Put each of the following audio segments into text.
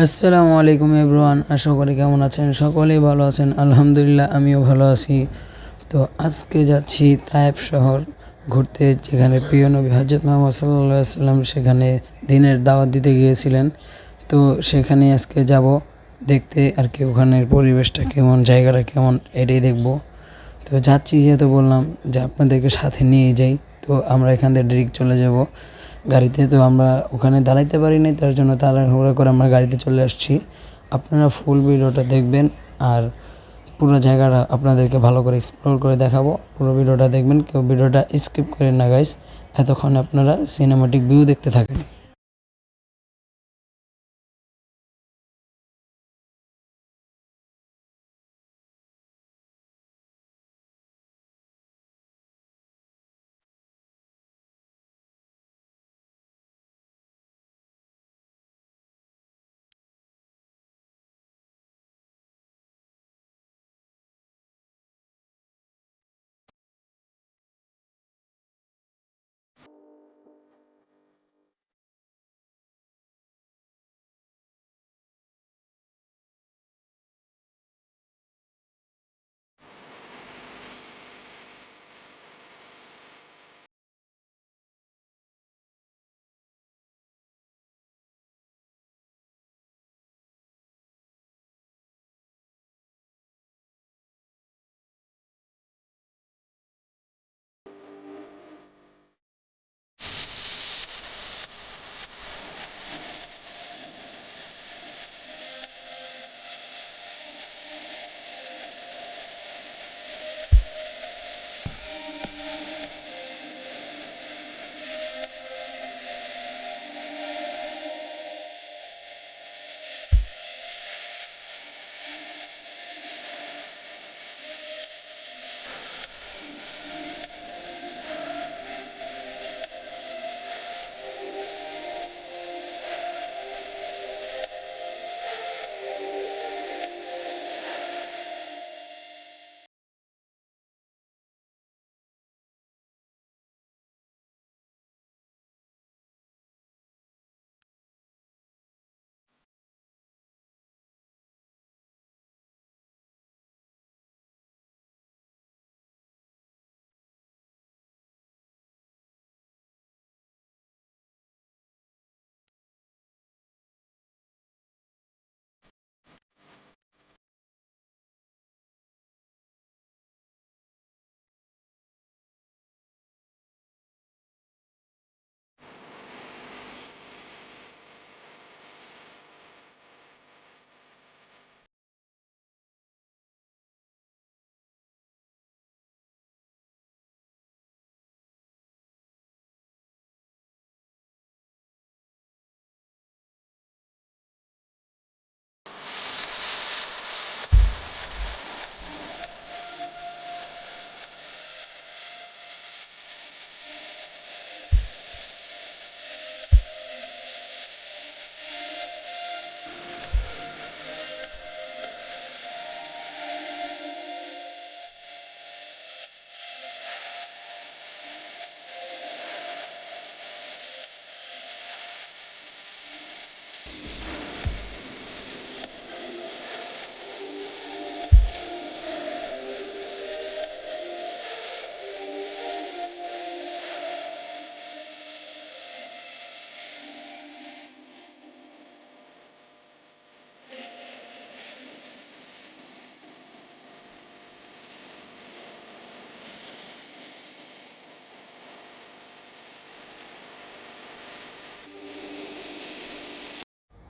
আসসালামু আলাইকুম এভরিওয়ান, আশা করি কেমন আছেন? সকলেই ভালো আছেন, আলহামদুলিল্লাহ আমিও ভালো আছি। তো আজকে যাচ্ছি তায়েফ শহর ঘুরতে, যেখানে প্রিয় নবী হজরত মুহাম্মদ সাল্লাল্লাহু আলাইহি ওয়াসাল্লাম সেখানে দিনের দাওয়াত দিতে গিয়েছিলেন। তো সেখানে আজকে যাব দেখতে আর কি, ওখানের পরিবেশটা কেমন, জায়গাটা কেমন এটাই দেখব। তো যাচ্ছি যেহেতু বললাম যে আপনাদেরকে সাথে নিয়ে যাই। তো আমরা এখান থেকে ডিরেক্ট চলে যাব গাড়িতে। তো আমরা ওখানে দাঁড়াইতে পারি নাই, তার জন্য তাড়াহুড়ো করে আমরা গাড়িতে চলে আসছি। আপনারা ফুল ভিডিওটা দেখবেন আর পুরো জায়গাটা আপনাদেরকে ভালো করে এক্সপ্লোর করে দেখাবো। পুরো ভিডিওটা দেখবেন, কেউ ভিডিওটা স্কিপ করেন না গাইস। এতক্ষণ আপনারা সিনেমাটিক ভিউ দেখতে থাকেন।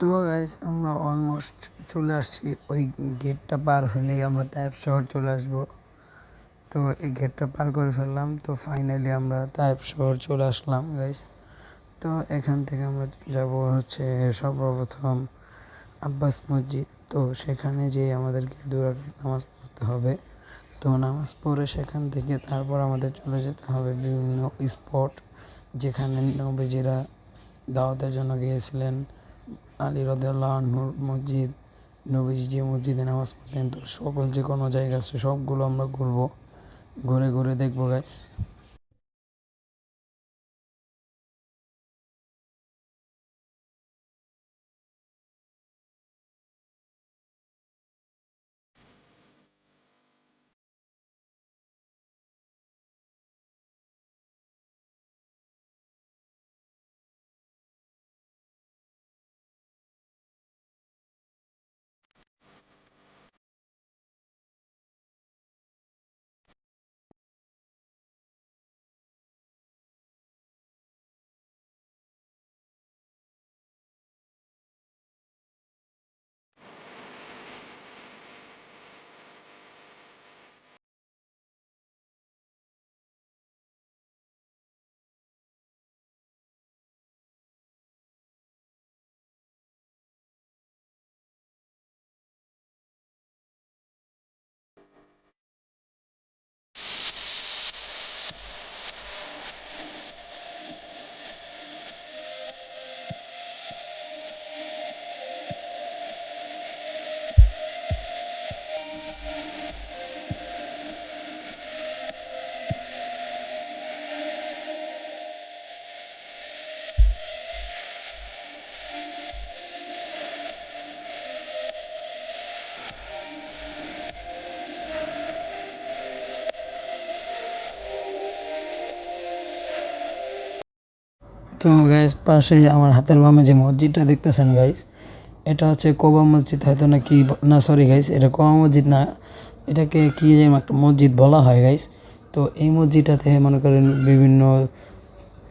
তো গাইস, আমরা অলমোস্ট চলে আসছি। ওই গেটটা পার হলেই আমরা তায়েফ শহর চলে আসবো। তো এই গেটটা পার করে ফেললাম। তো ফাইনালি আমরা তায়েফ শহর চলে আসলাম গাইস। তো এখান থেকে আমরা যাব হচ্ছে সর্বপ্রথম আব্বাস মসজিদ। তো সেখানে যেয়ে আমাদেরকে 2 রাকাত নামাজ পড়তে হবে। তো নামাজ পড়ে সেখান থেকে তারপর আমাদের চলে যেতে হবে বিভিন্ন স্পট, যেখানে নবীজিরা দাওয়াতের জন্য গিয়েছিলেন। আলী রাদিয়াল্লাহু আনহুর মসজিদ, নবীজি যে মসজিদে নামাজ পড়তেন। তো সকল যে কোনো জায়গা আছে সবগুলো আমরা ঘুরবো, ঘুরে ঘুরে দেখবো গাইস। তো গাইস পাশে আমার হাতের বামে যে মসজিদটা দেখতেছেন গাইস, এটা হচ্ছে কোবা মসজিদ হয়তো না কি, না সরি গাইস, এটা কোবা মসজিদ না, এটাকে কি যেন একটা মসজিদ বলা হয় গাইস। তো এই মসজিদটাতে মনে করেন বিভিন্ন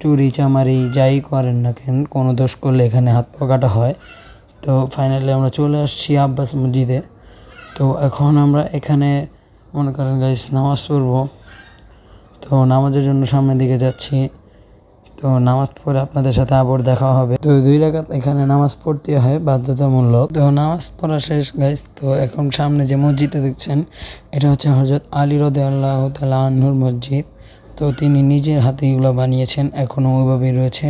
চুরি চামারি যাই করেন না কেন, কোনো দোষ করলে এখানে হাত পা কাটা হয়। তো ফাইনালি আমরা চলে আসছি আব্বাস মসজিদে। তো এখন আমরা এখানে মনে করেন গাইস নামাজ পড়বো। তো নামাজের জন্য সামনের দিকে যাচ্ছি। তো নামাজ পড়ে আপনাদের সাথে আবার দেখা হবে। তো 2 রাকাত এখানে নামাজ পড়তে হয় বাধ্যতামূলক। তো নামাজ পড়া শেষ গাইস। তো এখন সামনে যে মসজিদটা দেখছেন, এটা হচ্ছে হযরত আলী রাদিয়াল্লাহু তাআলা আনহুর মসজিদ। তো তিনি নিজের হাতে এগুলো বানিয়েছেন, এখনও ওইভাবেই রয়েছে।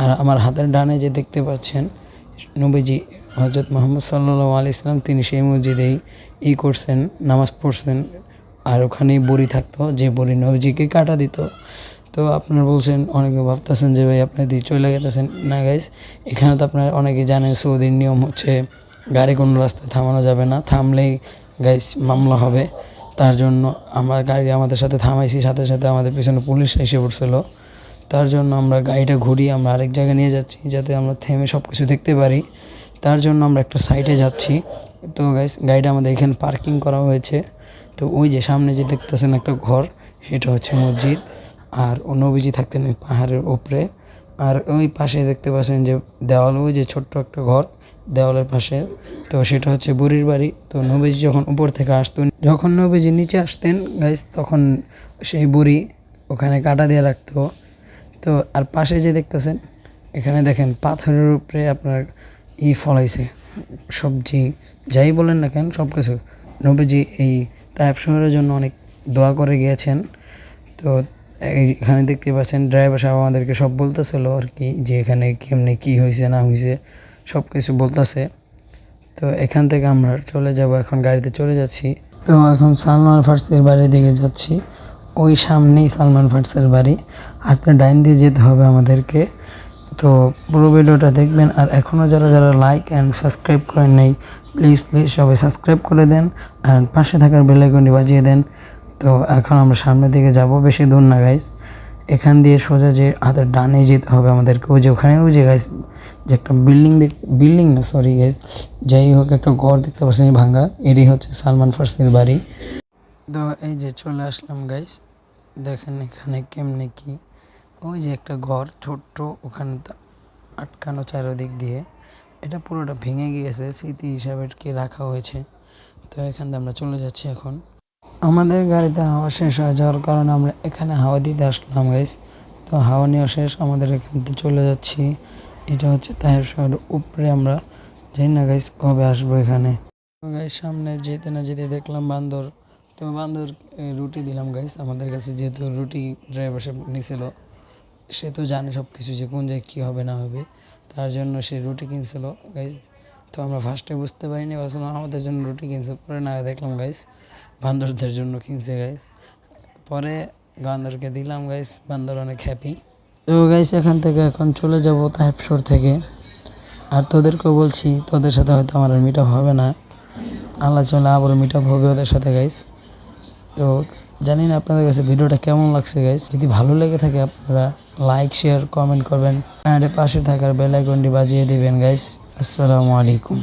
আর আমার হাতের ডানে যে দেখতে পাচ্ছেন নবীজি হযরত মুহাম্মদ সাল্লাল্লাহু আলাইহি সাল্লাম, তিনি সেই মসজিদেই করছেন, নামাজ পড়ছেন। আর ওখানেই বড়ি থাকতো, যে বড়ি নবীজিকে কাটা দিত। তো আপনারা বলছেন, অনেকে ভাবতেছেন যে ভাই আপনি দিয়ে চলে গেতেছেন। না গাইস, এখানে তো আপনারা অনেকে জানেন সৌদির নিয়ম হচ্ছে গাড়ি কোনো রাস্তায় থামানো যাবে না, থামলেই গাইস মামলা হবে। তার জন্য আমরা গাড়ি আমাদের সাথে থামাইছি, সাথে সাথে আমাদের পিছনে পুলিশ এসে পড়ছিল। তার জন্য আমরা গাড়িটা ঘুরিয়ে আমরা আরেক জায়গায় নিয়ে যাচ্ছি, যাতে আমরা থেমে সব কিছু দেখতে পারি। তার জন্য আমরা একটা সাইডে যাচ্ছি। তো গাইস গাড়িটা আমাদের এখানে পার্কিং করা হয়েছে। তো ওই যে সামনে যে দেখতেছেন একটা ঘর, সেটা হচ্ছে মসজিদ। আর নবীজি থাকতেন ওই পাহাড়ের উপরে। আর ওই পাশে দেখতে পাচ্ছেন যে দেওয়াল, ওই যে ছোট্ট একটা ঘর দেওয়ালের পাশে, তো সেটা হচ্ছে বুড়ির বাড়ি। তো নবীজি যখন উপর থেকে আসতেন, যখন নবীজি নিচে আসতেন গাইস, তখন সেই বুড়ি ওখানে কাটা দিয়ে রাখতো। তো আর পাশে যে দেখতেছেন, এখানে দেখেন পাথরের উপরে আপনার ফলাইছে সবজি, যাই বলেন না কেন সব কিছু। নবীজি এই তায়েফ শহরের জন্য অনেক দোয়া করে গিয়েছেন। তো এখানে দেখতে পাচ্ছেন ড্রাইভার সাহেব আমাদেরকে সব বলতেছিল আর কি, যে এখানে কেমনে কী হয়েছে না হয়েছে সব কিছু বলতেছে। তো এখান থেকে আমরা চলে যাব, এখন গাড়িতে চলে যাচ্ছি। তো এখন সালমান ফার্সির বাড়ির দিকে যাচ্ছি। ওই সামনেই সালমান ফার্সির বাড়ি, হাতে ডাইন দিয়ে যেতে হবে আমাদেরকে। তো পুরো ভিডিওটা দেখবেন। আর এখনও যারা যারা লাইক অ্যান্ড সাবস্ক্রাইব করেন নাই, প্লিজ সবাই সাবস্ক্রাইব করে দেন আর পাশে থাকার বেল আইকনটি বাজিয়ে দেন। তো এখন আমরা সামনের দিকে যাব, বেশি দূর না গাইস, এখান দিয়ে সোজা যে হাতের ডানে যেতে হবে আমাদেরকে। ওই যে ওখানে ওই যে গাইস যে একটা বিল্ডিং না সরি গাইস, যাই হোক একটা ঘর দেখতে পাচ্ছেন ভাঙ্গা, এরই হচ্ছে সালমান ফার্সির বাড়ি। তো এই যে চলে আসলাম গাইস, দেখেন এখানে কেমনে কি, ওই যে একটা ঘর ছোট্ট, ওখানে আটকানো চারদিক দিয়ে, এটা পুরোটা ভেঙে গিয়েছে, স্মৃতি হিসাবে কি রাখা হয়েছে। তো এখান থেকে আমরা চলে যাচ্ছি এখন। আমাদের গাড়িতে হাওয়া শেষ হয়ে যাওয়ার কারণে আমরা এখানে হাওয়া দিতে আসলাম গাইস। তো হাওয়া নেওয়া শেষ, আমাদের এখান থেকে চলে যাচ্ছি। এটা হচ্ছে তায়েফ শহরের উপরে, আমরা যাই না গাইস কবে আসবো এখানে। তো গাইস সামনে যেতে না যেতে দেখলাম বান্দর। তো বান্দর রুটি দিলাম গাইস আমাদের কাছে, যেহেতু রুটি ড্রাইভার সাহেব নিয়েছিল, সে তো জানে সব কিছু যে কোন জায়গায় কী হবে না হবে, তার জন্য সে রুটি কিনছিল গাইস। তো আমরা ফার্স্টে বুঝতে পারিনি, ভাবছিলাম আমাদের জন্য রুটি কিনছে, পরে না দেখলাম গাইস বান্দরদের জন্য কিনছে গাইস। পরে বান্দরকে দিলাম গাইস, বান্দর অনেক হ্যাপি। তো গাইস এখান থেকে এখন চলে যাব তায়েফ শহর থেকে। আর তোদেরকেও বলছি, তোদের সাথে হয়তো আমার মিট আপ হবে না, আল্লাহ চলে আবার মিট আপ হবে ওদের সাথে গাইস। তো জানি না আপনাদের কাছে ভিডিওটা কেমন লাগছে গাইস, যদি ভালো লেগে থাকে আপনারা লাইক শেয়ার কমেন্ট করবেন আর পাশে থাকার বেল আইকনটি বাজিয়ে দিবেন গাইস। আসসালামু আলাইকুম।